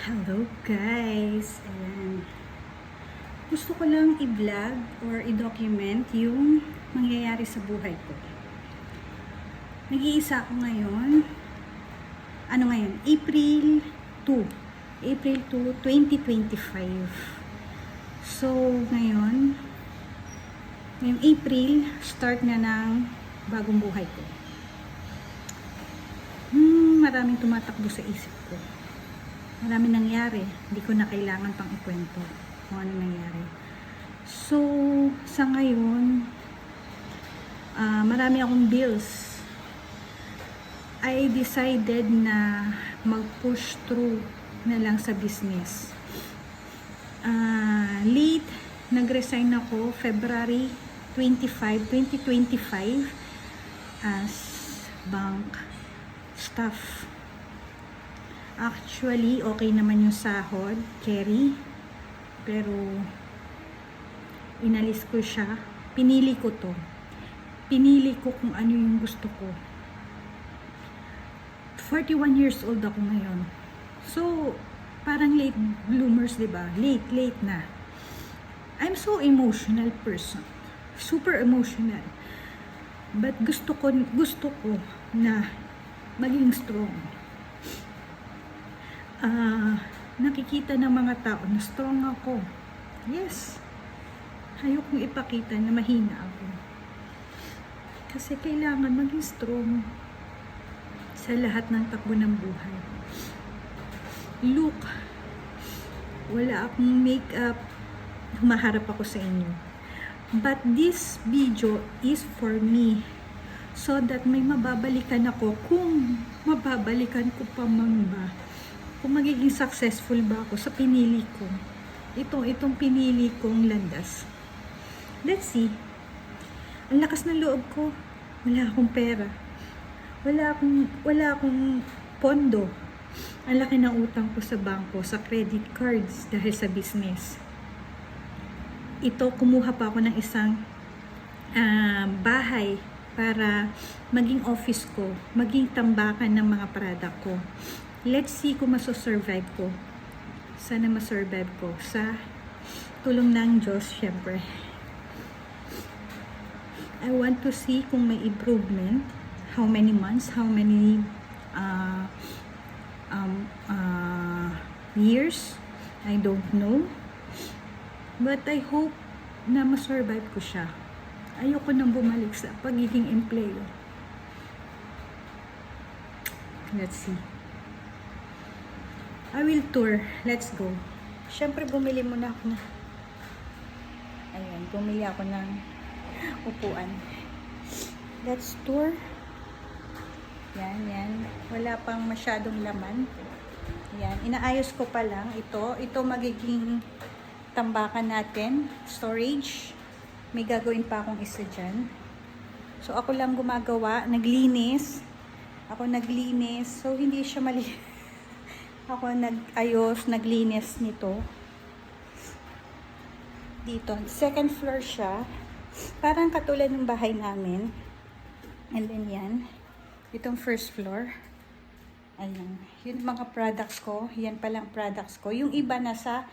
Hello guys! Ayan. Gusto ko lang i-vlog or i-document yung mangyayari sa buhay ko. Nag-iisa ako ngayon. Ano ngayon? April 2. April 2, 2025. So, ngayong April, start na ng bagong buhay ko. Maraming tumatakbo sa isip ko. Marami nangyari. Hindi ko na kailangan pang ikwento kung ano nangyari. So, sa ngayon, marami akong bills. I decided na mag-push through na lang sa business. Late, nag-resign ako February 25, 2025 as bank staff. Actually, okay naman yung sahod, carry. Pero, inalis ko siya. Pinili ko to. Pinili ko kung ano yung gusto ko. 41 years old ako ngayon. So, parang late bloomers, diba? Late na. I'm so emotional person. Super emotional. But gusto ko na maging strong. Nakikita ng mga tao na strong ako. Yes. Ayokong ipakita na mahina ako. Kasi kailangan maging strong sa lahat ng takbo ng buhay. Look, wala akong makeup. Humaharap ako sa inyo. But this video is for me. So that may mababalikan ako kung mababalikan ko pa man ba. Kung magiging successful ba ako sa pinili ko. Itong pinili kong landas. Let's see. Ang lakas ng loob ko. Wala akong pera. Wala akong pondo. Ang laki ng utang ko sa bangko, sa credit cards dahil sa business. Kumuha pa ako ng isang bahay para maging office ko, maging tambakan ng mga product ko. Let's see kung masosurvive ko. Sana masurvive ko sa tulong ng Diyos, syempre. I want to see kung may improvement. How many months, how many years, I don't know. But I hope na masurvive ko siya. Ayoko nang bumalik sa pagiging employee. Let's see. I will tour. Let's go. Siyempre, bumili muna ako na. Ayan, bumili ako ng upuan. Let's tour. Yan. Wala pang masyadong laman. Yan, inaayos ko pa lang ito. Ito magiging tambakan natin. Storage. May gagawin pa akong isa dyan. So, ako lang gumagawa. Naglinis. Ako naglinis. So, hindi siya mali. Ako nag-ayos, naglinis nito. Dito. Second floor siya. Parang katulad ng bahay namin. And then yan. Itong first floor. Ayan. Yun mga products ko. Yan palang products ko. Yung iba nasa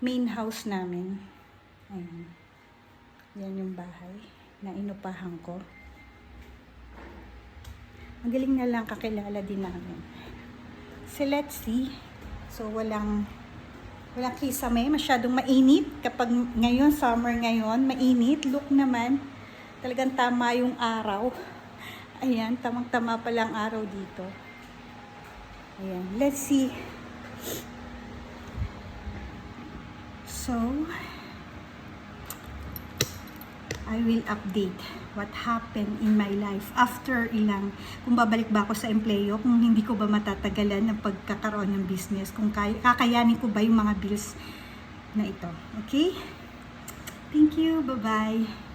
main house namin. Ayan. Yan yung bahay na inupahan ko. Magaling na lang kakilala din namin. So, let's see. So, walang kisame. Masyadong mainit. Kapag ngayon, summer ngayon, mainit. Look naman. Talagang tama yung araw. Ayan, tamang-tama palang araw dito. Ayan, let's see. So, I will update what happened in my life after kung babalik ba ako sa empleyo, kung hindi ko ba matatagalan ng pagkakaroon ng business, kung kakayanin ko ba yung mga bills na ito. Okay? Thank you. Bye-bye.